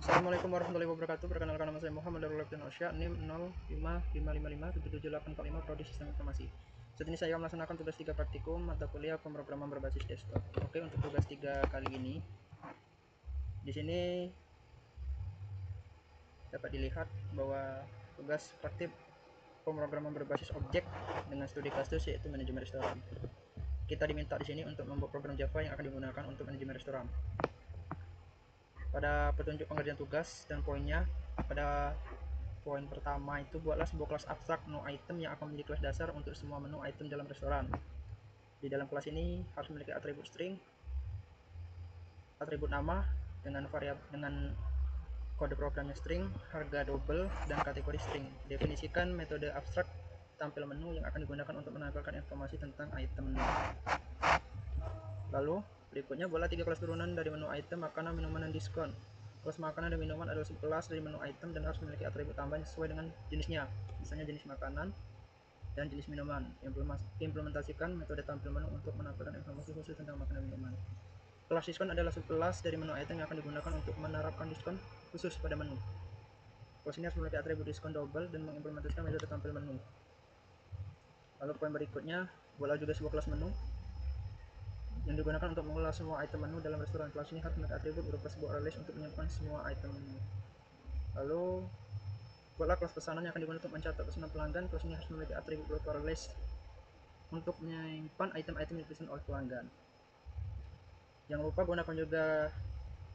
Assalamualaikum warahmatullahi wabarakatuh. Perkenalkan nama saya Muhammad Darul Abdin Osya, NIM 05555777845 Prodi Sistem Informasi. Saat ini saya akan melaksanakan tugas 3 praktikum mata kuliah pemrograman berbasis desktop. Oke, untuk tugas 3 kali ini di sini dapat dilihat bahwa tugas praktik pemrograman berbasis objek dengan studi kasus yaitu manajemen restoran. Kita diminta di sini untuk membuat program Java yang akan digunakan untuk manajemen restoran. Pada petunjuk pengerjaan tugas dan poinnya, pada poin pertama itu buatlah sebuah kelas abstrak menu item yang akan menjadi kelas dasar untuk semua menu item dalam restoran. Di dalam kelas ini harus memiliki atribut string, atribut nama dengan variabel dengan kode programnya string, harga double, dan kategori string. Definisikan metode abstrak tampil menu yang akan digunakan untuk menampilkan informasi tentang item menu. Lalu berikutnya buatlah 3 kelas turunan dari menu item, makanan, minuman, dan diskon. Kelas makanan dan minuman adalah subkelas dari menu item dan harus memiliki atribut tambahan sesuai dengan jenisnya, misalnya jenis makanan dan jenis minuman. Implementasikan metode tampil menu untuk menampilkan informasi khusus tentang makanan dan minuman. Kelas diskon adalah subkelas dari menu item yang akan digunakan untuk menerapkan diskon khusus pada menu. Kelas ini harus memiliki atribut diskon double dan mengimplementasikan metode tampil menu. Lalu poin berikutnya, buatlah juga sebuah kelas menu yang digunakan untuk mengelola semua item menu dalam restoran. Kelas ini harus memiliki atribut berupa sebuah array untuk menyimpan semua item menu. Lalu buatlah kelas pesanan yang akan digunakan untuk mencatat pesanan pelanggan. Kelas ini harus memiliki atribut berupa array untuk menyimpan item-item yang dipesan oleh pelanggan. Jangan lupa gunakan juga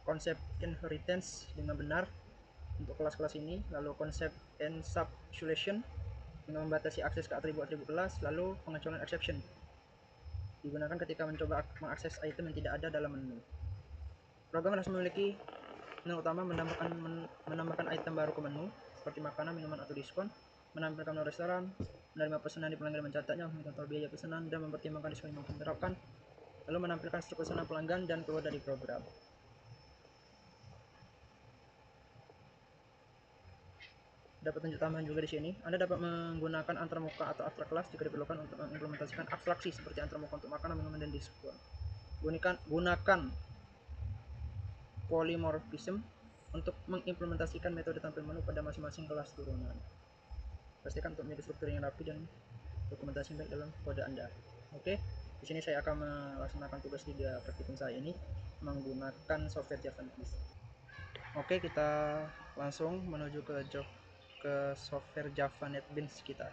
konsep inheritance dengan benar untuk kelas-kelas ini. Lalu konsep encapsulation dengan membatasi akses ke atribut-atribut kelas. Lalu pengecualian exception digunakan ketika mencoba mengakses item yang tidak ada dalam menu. Program harus memiliki menu utama, menambahkan item baru ke menu seperti makanan, minuman, atau diskon, menampilkan menu restoran, menerima pesanan di pelanggan dan mencatatnya, mengatur biaya pesanan, dan mempertimbangkan diskon yang diterapkan, lalu menampilkan struk pesanan pelanggan dan keluar dari program. Dapat petunjuk tambahan juga di sini. Anda dapat menggunakan antarmuka atau abstrak kelas jika diperlukan untuk mengimplementasikan abstraksi seperti antarmuka untuk makanan, minuman, dan diskon. Gunakan polymorphism untuk mengimplementasikan metode tampil menu pada masing-masing kelas turunan. Pastikan untuk menjadi struktur yang rapi dan dokumentasi baik dalam kode Anda. Oke, di sini saya akan melaksanakan tugas 3 praktikum saya ini menggunakan software Java NetBeans. Oke, kita langsung menuju ke software Java NetBeans kita.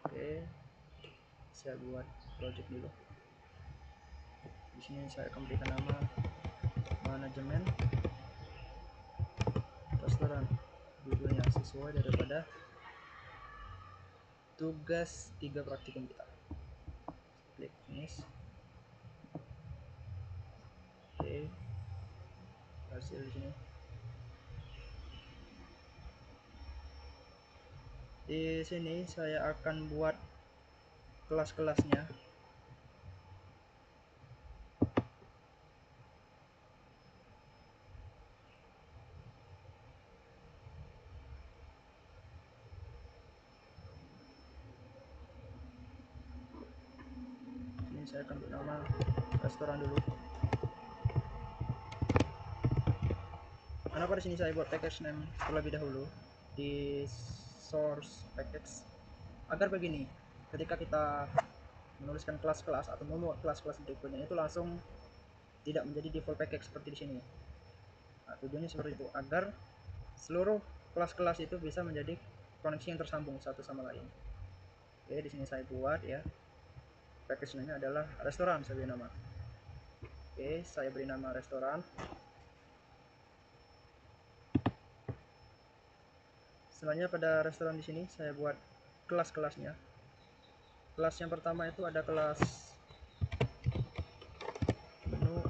Oke, saya buat project dulu. Di sini saya akan berikan nama manajemen restoran, judulnya sesuai daripada tugas 3 praktikum kita. Klik finish. Oke, hasil di sini. Di sini saya akan buat kelas-kelasnya. Ini saya akan bernama restoran dulu. Kenapa di sini saya buat package name terlebih dahulu di source package? Agar begini, ketika kita menuliskan kelas-kelas atau membuat kelas-kelas berikutnya itu langsung tidak menjadi default package seperti di sini. Nah, tujuannya seperti itu agar seluruh kelas-kelas itu bisa menjadi koneksi yang tersambung satu sama lain. Oke, di sini saya buat ya. Package name adalah restoran, saya beri nama. Oke, saya beri nama restoran. Selanjutnya pada restoran di sini saya buat kelas-kelasnya. Kelas yang pertama itu ada kelas menu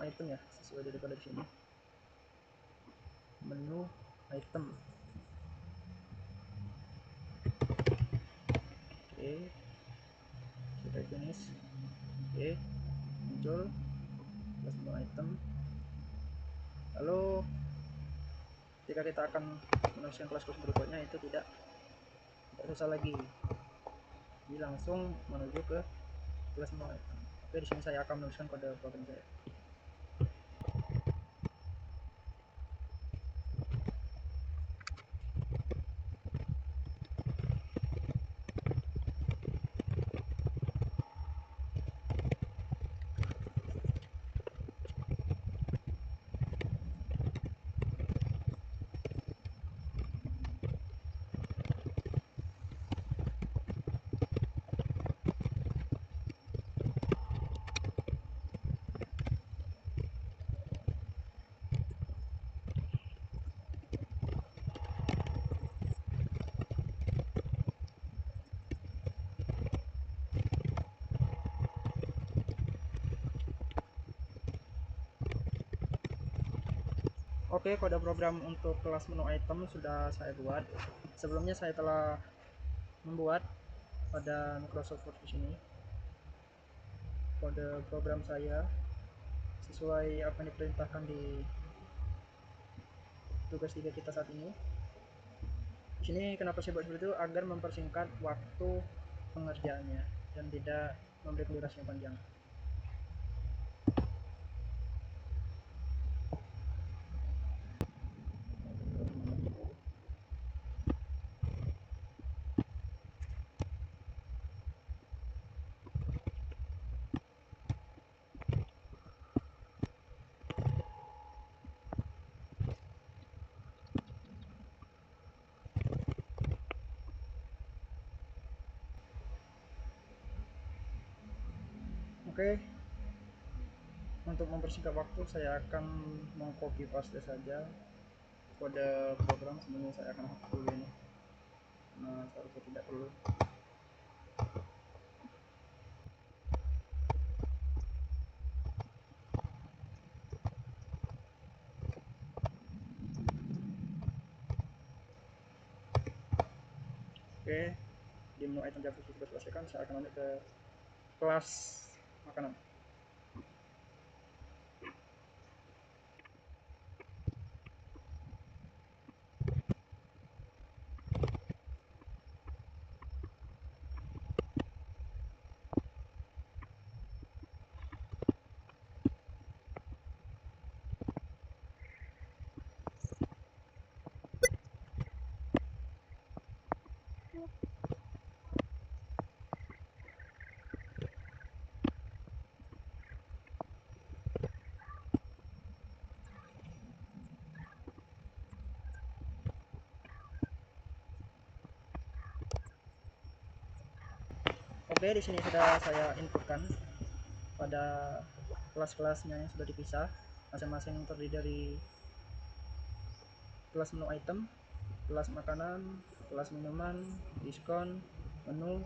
item ya, sesuai daripada di sini. Menu item. Oke, kita finish. Oke, muncul kelas menu item. Lalu ketika kita akan menuliskan kelas-kelas berikutnya itu tidak susah lagi, jadi langsung menuju ke kelas menu item. Oke, di sini saya akan menuliskan kode program saya. Oke, kode program untuk kelas menu item sudah saya buat. Sebelumnya saya telah membuat pada Microsoft Word di sini kode program saya sesuai apa yang diperintahkan di tugas 3 kita saat ini. Di sini kenapa saya buat seperti itu, agar mempersingkat waktu pengerjaannya dan tidak memberikan durasi yang panjang. Oke, untuk mempersingkat waktu saya akan mengcopy paste saja kode program. Sebenarnya saya akan hapus dulu ini, nah seharusnya tidak perlu. Oke, di menu item Java sudah selesaikan, saya akan lanjut ke kelas makanan. Oke, di sini sudah saya inputkan pada kelas-kelasnya yang sudah dipisah, masing-masing terdiri dari kelas menu item, kelas makanan, kelas minuman, diskon, menu,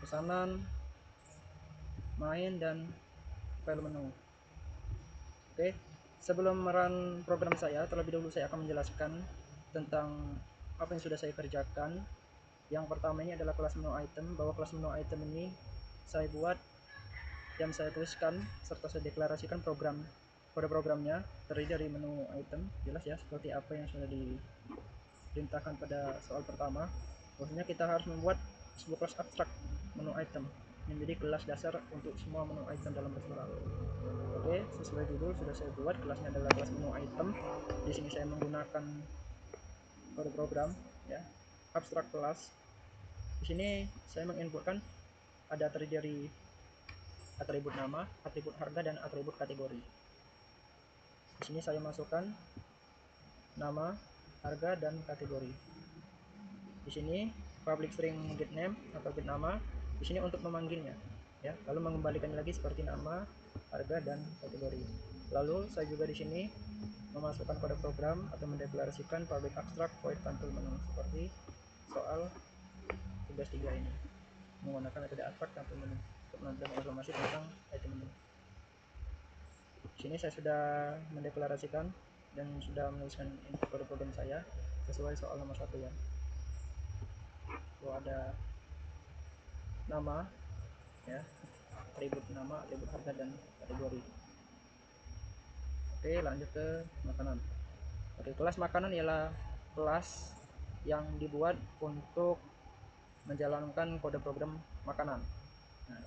pesanan, main, dan file menu. Oke, sebelum merun program saya, terlebih dahulu saya akan menjelaskan tentang apa yang sudah saya kerjakan. Yang pertama ini adalah kelas menu item, bahwa kelas menu item ini saya buat dan saya tuliskan serta saya deklarasikan program kode programnya terdiri dari menu item, jelas ya seperti apa yang sudah diperintahkan pada soal pertama. Maksudnya kita harus membuat sebuah kelas abstrak menu item menjadi kelas dasar untuk semua menu item dalam restoran. Oke, sesuai judul sudah saya buat, kelasnya adalah kelas menu item. Di sini saya menggunakan kode program ya, abstrak kelas. Di sini saya menginputkan ada terdiri dari atribut nama, atribut harga, dan atribut kategori. Di sini saya masukkan nama, harga, dan kategori. Di sini public string get name atau get nama. Di sini untuk memanggilnya, ya. Lalu mengembalikannya lagi seperti nama, harga, dan kategori. Lalu saya juga di sini memasukkan kode program atau mendeklarasikan public abstract void control menu seperti soal tugas 3 ini, menggunakan metode abstract control menu untuk menentukan informasi tentang item menu. Di sini saya sudah mendeklarasikan dan sudah menuliskan input kode program saya sesuai soal nomor 1 ya. Bahwa ada nama ya, atribut nama, atribut harga, dan kategori. Oke, lanjut ke makanan. Oke, kelas makanan ialah kelas yang dibuat untuk menjalankan kode program makanan. Nah,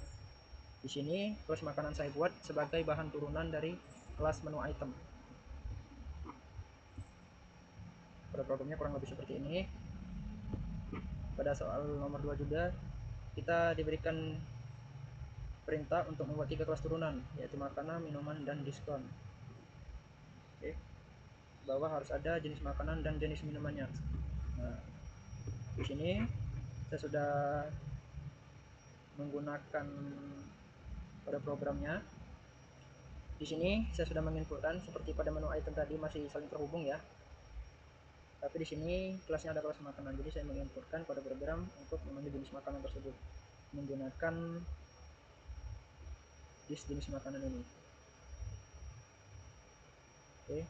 di sini kelas makanan saya buat sebagai bahan turunan dari kelas menu item. Kode programnya kurang lebih seperti ini. Pada soal nomor 2 juga kita diberikan perintah untuk membuat 3 kelas turunan, yaitu makanan, minuman, dan diskon. Oke, bawah harus ada jenis makanan dan jenis minumannya. Nah, di sini saya sudah menggunakan pada programnya. Di sini saya sudah menginputkan seperti pada menu item tadi masih saling terhubung ya. Tapi di sini kelasnya ada kelas makanan, jadi saya menginputkan pada program untuk memanggil jenis makanan tersebut menggunakan jenis makanan ini. Oke.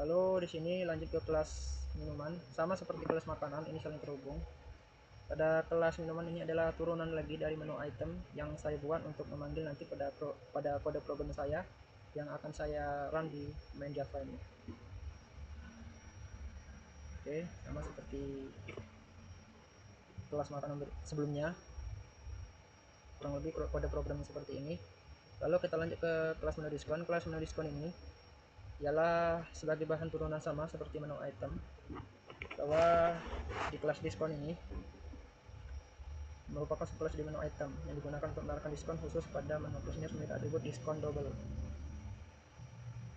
Lalu di sini lanjut ke kelas minuman, sama seperti kelas makanan, ini saling terhubung. Pada kelas minuman ini adalah turunan lagi dari menu item yang saya buat untuk memanggil nanti pada kode program saya yang akan saya run di main Java ini. Oke, sama seperti kelas makanan sebelumnya, kurang lebih kode programnya seperti ini. Lalu kita lanjut ke kelas menu diskon. Kelas menu diskon ini ialah sebagai bahan turunan sama seperti menu item, bahwa di kelas diskon ini merupakan subclass di menu item yang digunakan untuk menawarkan diskon khusus pada menu khususnya memiliki atribut diskon double.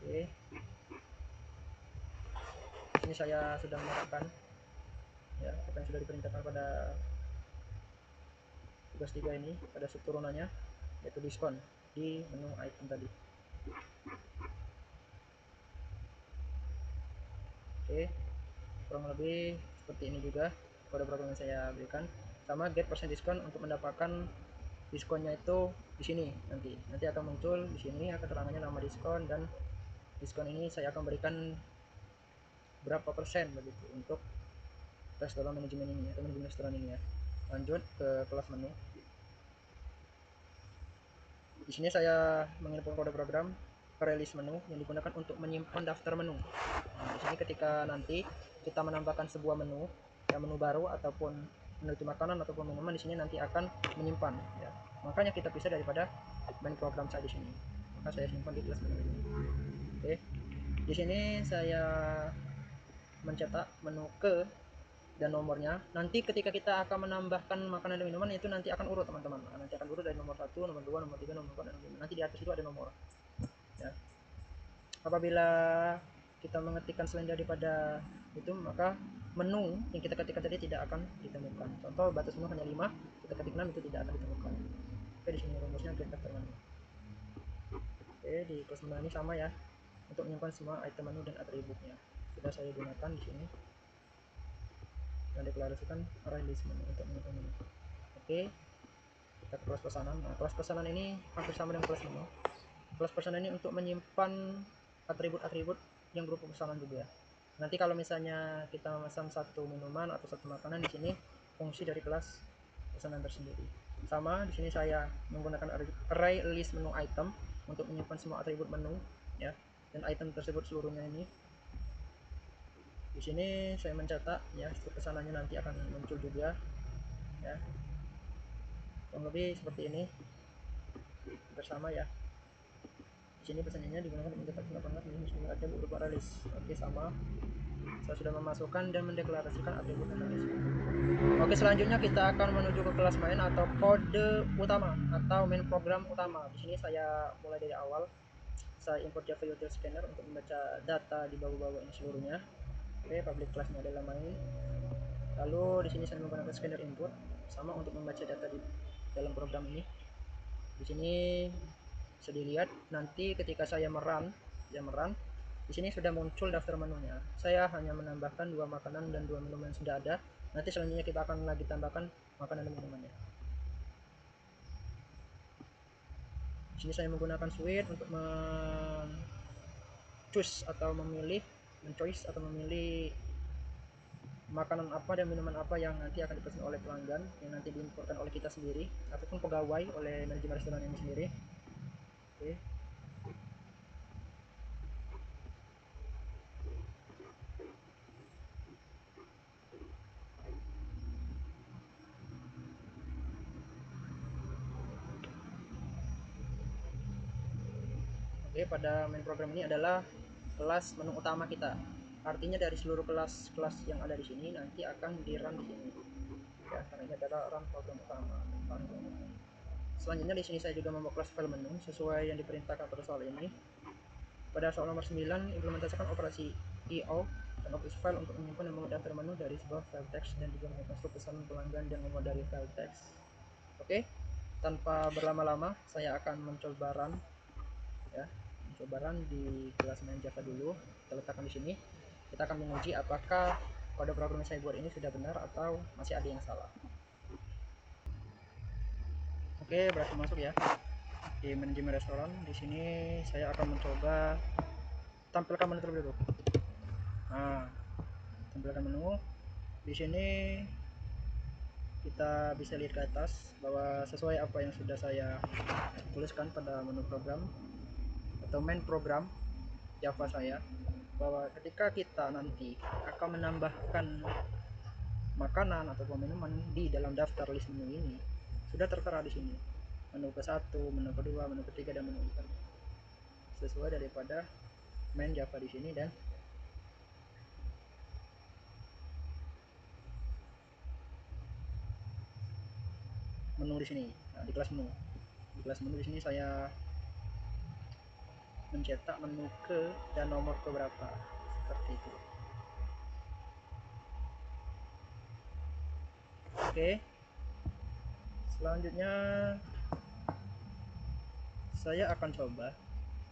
Oke, ini saya sudah menerapkan ya apa yang sudah diperintahkan pada tugas 3 ini pada subturunannya, yaitu diskon di menu item tadi. Oke, kurang lebih seperti ini juga kode program yang saya berikan. Sama get persen diskon untuk mendapatkan diskonnya itu di sini, nanti akan muncul di sini keterangannya nama diskon, dan diskon ini saya akan berikan berapa persen begitu untuk restoran manajemen ini atau manajemen restoran ini ya. Lanjut ke kelas menu. Di sini saya menginput kode program release menu yang digunakan untuk menyimpan daftar menu. Nah, di sini ketika nanti kita menambahkan sebuah menu, ya menu baru ataupun menu makanan ataupun minuman, di sini nanti akan menyimpan ya. Makanya kita pisah daripada main program saya di sini. Maka saya simpan di kelas menu ini. Oke. Di sini saya mencetak menu ke dan nomornya. Nanti ketika kita akan menambahkan makanan dan minuman itu nanti akan urut teman-teman. Nanti akan urut dari nomor 1, nomor 2, nomor 3, nomor 4, dan nomor 5. Nanti di atas itu ada nomor. Ya. Apabila kita mengetikkan selain daripada itu, maka menu yang kita ketikkan tadi tidak akan ditemukan. Contoh batas menu hanya 5, kita ketik 6 itu tidak akan ditemukan. Oke, di sini rumusnya get daftar menu. Oke, di kelas menu ini sama ya, untuk menyimpan semua item menu dan atributnya. Sudah saya gunakan di sini. Dan deklarasikan release menu untuk menu ini. Oke, kita ke kelas pesanan. Nah, kelas pesanan ini hampir sama dengan kelas menu. Kelas pesanan ini untuk menyimpan atribut-atribut yang berupa pesanan juga. Nanti kalau misalnya kita memesan satu minuman atau satu makanan, di sini fungsi dari kelas pesanan tersendiri. Sama di sini saya menggunakan array list menu item untuk menyimpan semua atribut menu ya, dan item tersebut seluruhnya ini. Di sini saya mencatat ya, setiap pesanannya nanti akan muncul juga ya, kurang lebih seperti ini bersama ya. Di sini pesanannya digunakan untuk mencatat pendapat minus atribut berupa release. Oke, sama saya sudah memasukkan dan mendeklarasikan atribut release. Oke, selanjutnya kita akan menuju ke kelas main atau kode utama atau main program utama. Di sini saya mulai dari awal. Saya import Java Util Scanner untuk membaca data di bawah-bawah ini seluruhnya. Oke, public class-nya adalah main. Lalu di sini saya menggunakan scanner input sama untuk membaca data di dalam program ini. Di sini bisa dilihat nanti ketika saya merun, di sini sudah muncul daftar menunya. Saya hanya menambahkan 2 makanan dan 2 minuman yang sudah ada. Nanti selanjutnya kita akan lagi tambahkan makanan dan minumannya. Di sini saya menggunakan suite untuk choose atau memilih, atau memilih makanan apa dan minuman apa yang nanti akan dipesan oleh pelanggan, yang nanti diimporkan oleh kita sendiri ataupun pegawai oleh manajemen restoran ini sendiri. Oke. Oke, pada main program ini adalah kelas menu utama kita. Artinya dari seluruh kelas-kelas yang ada di sini nanti akan di run di sini. Ya, karena ini adalah run program utama. Selanjutnya di sini saya juga membuat kelas file menu sesuai yang diperintahkan pada soal ini. Pada soal nomor 9, implementasikan operasi EO dan object file untuk menyimpan dan membuat daftar menu dari sebuah file text dan juga mengonstruk pesan pelanggan dan membuat dari file text. Oke, tanpa berlama-lama saya akan mencoba run ya, mencoba run di kelas main Java dulu. Kita letakkan di sini. Kita akan menguji apakah kode program yang saya buat ini sudah benar atau masih ada yang salah. Oke, berhasil masuk ya di manajemen restoran. Di sini saya akan mencoba tampilkan menu terlebih dahulu. Nah, tampilan menu di sini kita bisa lihat ke atas bahwa sesuai apa yang sudah saya tuliskan pada menu program atau main program Java saya, bahwa ketika kita nanti akan menambahkan makanan atau minuman di dalam daftar list menu ini sudah tertera di sini menu ke-1, menu kedua, menu ketiga, dan menu ke-4 sesuai daripada main Java di sini dan menu di sini. Nah, di kelas menu di sini saya mencetak menu ke dan nomor keberapa seperti itu. Oke, selanjutnya saya akan coba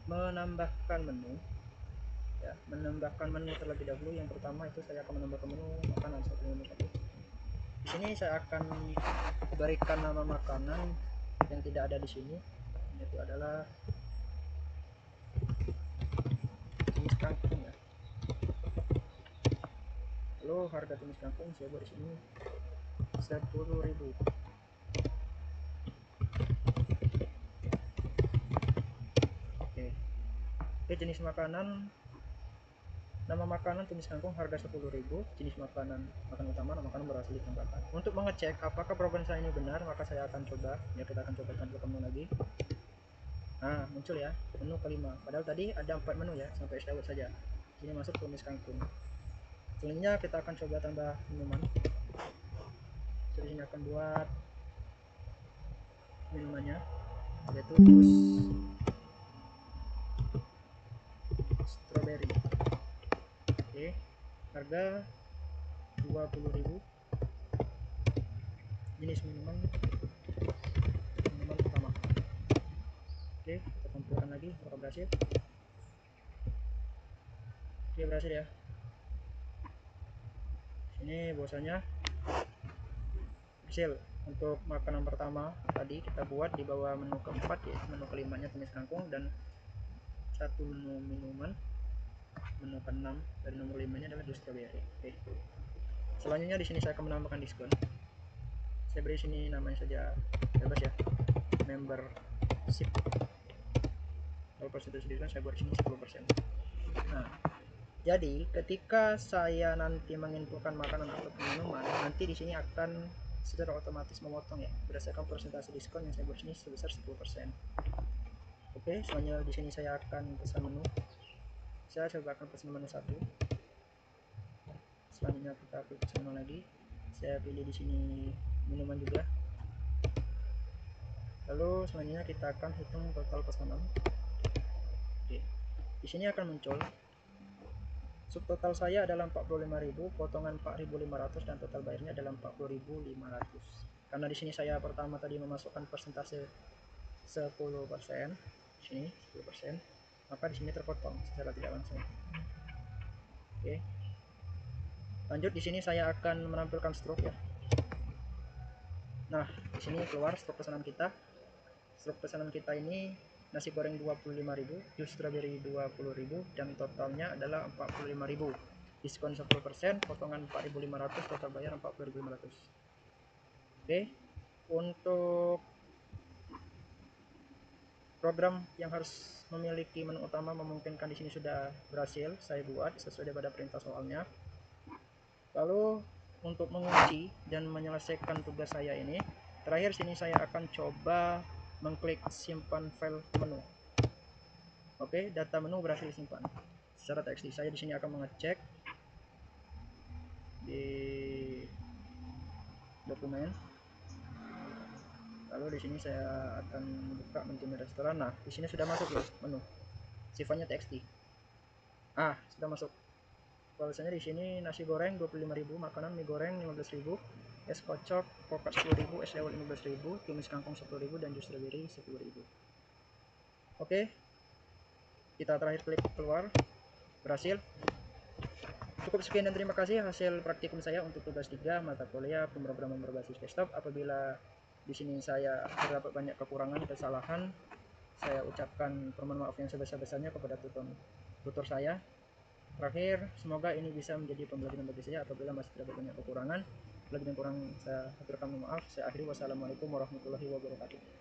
menambahkan menu ya, menambahkan menu terlebih dahulu. Yang pertama itu saya akan menambahkan menu makanan menu satu. Di sini saya akan berikan nama makanan yang tidak ada di sini, yaitu adalah tumis kangkung ya. Lalu harga tumis kangkung saya buat di sini 10.000. Oke. Oke, jenis makanan, nama makanan tumis kangkung harga 10.000. Jenis makanan utama, nama makanan berhasil ditambahkan. Untuk mengecek apakah program saya ini benar, maka saya akan coba ya, kita akan coba tampilkan menu lagi. Nah, muncul ya menu kelima, padahal tadi ada 4 menu ya, sampai es saja. Ini masuk tumis kangkung. Selanjutnya kita akan coba tambah minuman. Jadi ini akan buat minumannya, yaitu jus strawberry. Oke, harga 20.000. Jenis minuman pertama. Oke, kita tampilkan lagi apakah berhasil. Oke, berhasil ya. Ini bahwasanya berhasil. Untuk makanan pertama tadi kita buat di bawah menu keempat, yaitu menu kelimanya tumis kangkung, dan satu menu minuman. Menu ke-6 dari nomor 5 nya adalah jus strawberry. Oke. Selanjutnya di sini saya akan menambahkan diskon. Saya beri sini namanya saja bebas ya, membership. Kalau persentase diskon saya buat sini 10%. Nah, jadi ketika saya nanti menginputkan makanan atau minuman, nanti di sini akan secara otomatis memotong ya berdasarkan persentase diskon yang saya buat sini sebesar 10%. Oke, selanjutnya di sini saya akan pesan menu. Saya coba akan pesan menu 1. Selanjutnya kita pilih pesan menu lagi. Saya pilih di sini minuman juga. Lalu selanjutnya kita akan hitung total pesanan. Oke, di sini akan muncul subtotal saya adalah 45.000, potongan 4.500, dan total bayarnya adalah 40.500. Karena di sini saya pertama tadi memasukkan persentase 10%, di sini 10%, maka di sini terpotong secara tidak langsung. Oke. Lanjut, di sini saya akan menampilkan struk ya. Nah, di sini keluar struk pesanan kita. Struk pesanan kita ini nasi goreng 25.000, jus strawberry 20.000, dan totalnya adalah 45.000. Diskon 10%, potongan 4.500, total bayar 40.500. Oke. Untuk program yang harus memiliki menu utama memungkinkan di sini sudah berhasil saya buat sesuai daripada perintah soalnya. Lalu untuk mengunci dan menyelesaikan tugas saya ini, terakhir sini saya akan coba mengklik simpan file menu. Oke, data menu berhasil disimpan secara teks. Saya di sini akan mengecek di dokumen. Lalu di sini saya akan buka menu restoran. Nah, di sini sudah masuk ya menu. Sifatnya txt. Sudah masuk. Bahwasanya di sini nasi goreng 25.000, makanan mie goreng 15.000, es kocok pokat 10.000, es dawet 15.000, tumis kangkung 10.000, dan jus strawberry 10.000. Oke, kita terakhir klik keluar. Berhasil. Cukup sekian dan terima kasih hasil praktikum saya untuk tugas 3 mata kuliah pemrograman berbasis desktop. Apabila di sini saya terdapat banyak kekurangan, kesalahan, saya ucapkan permohonan maaf yang sebesar-besarnya kepada tutor saya. Terakhir, semoga ini bisa menjadi pembelajaran bagi saya. Apabila masih terdapat banyak kekurangan, lebih dan kurang saya aturkan maaf. Saya akhiri, wassalamualaikum warahmatullahi wabarakatuh.